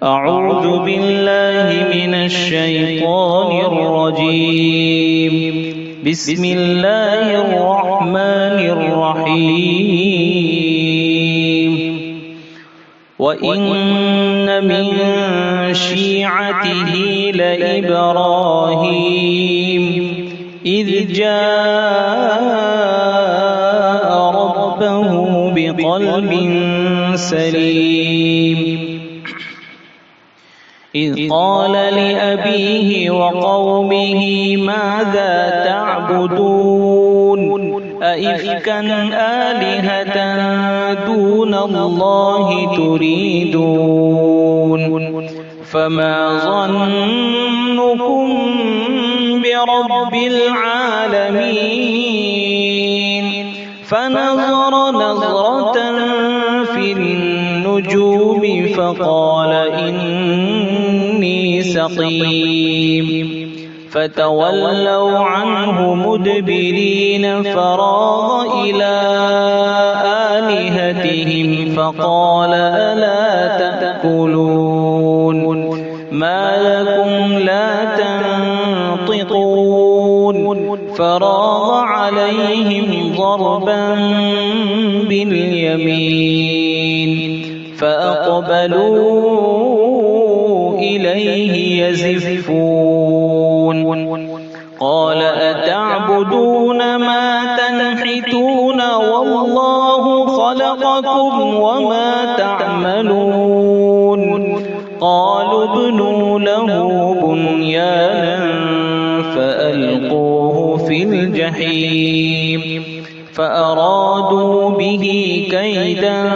أعوذ بالله من الشيطان الرجيم. بسم الله الرحمن الرحيم. وإن من شيعته لإبراهيم إذ جاء ربه بقلب سليم إذ قال لأبيه وقومه ماذا تعبدون أئفكا آلهة دون الله تريدون فما ظنكم برب العالمين فنظر نظرة في النجوم فقال إني سقيم فتولوا عنه مدبرين فراغ إلى آلهتهم فقال ألا تأكلون ما لكم لا تنطقون فراغ عليهم ضربا باليمين فأقبلوا إليه يزفون قال أتعبدون ما تنحتون والله خلقكم وما تعملون قالوا ابنوا له بنيانا فألقوه في الجحيم فأرادوا به كيدا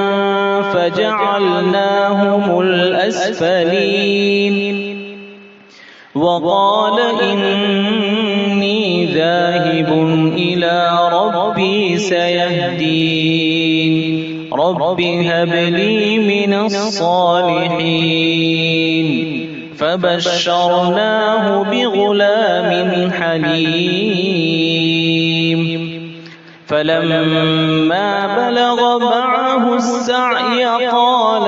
فجعلناهم الأسفلين وقال إني ذاهب إلى ربي سيهدين رب هب لي من الصالحين فبشرناه بغلام حليم فلما بلغ معه السعي قال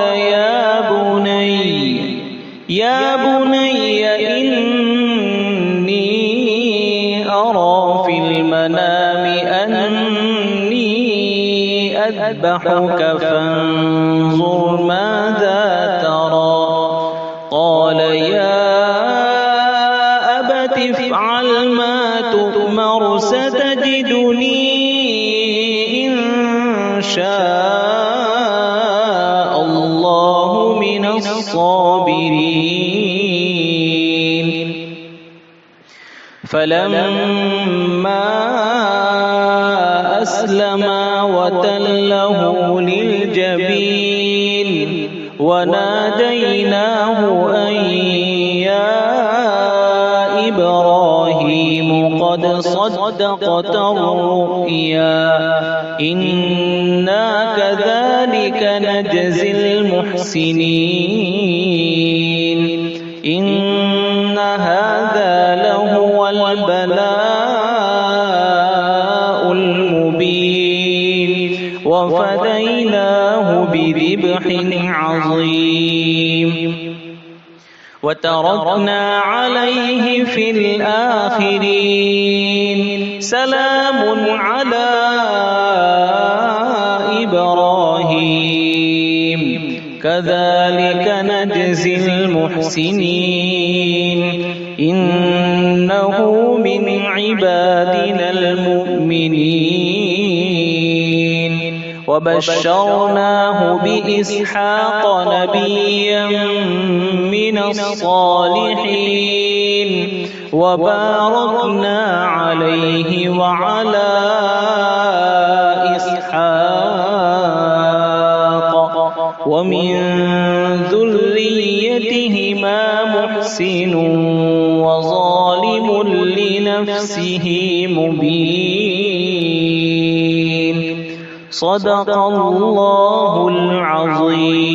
يا بني إني أرى في المنام أني أذبحك فانظر ماذا ترى قال يا أبت افعل ما تؤمر ستجدني إن شاء الله من الصابرين فلما أسلما وتله للجبين وناديناه أن يا إبراهيم قد صدقت الرؤيا إنا كذلك نجزي المحسنين إن هذا لهو البلاء المبين وفديناه بذبح عظيم وتركنا عليه في الآخرين سلام على إبراهيم كذلك نجزي المحسنين إنه من عبادنا المؤمنين وبشرناه بإسحاق نبيا من الصالحين وباركنا عليه وعلى إسحاق ومن ذريتهما محسن وظالم لنفسه مبين صدق الله العظيم.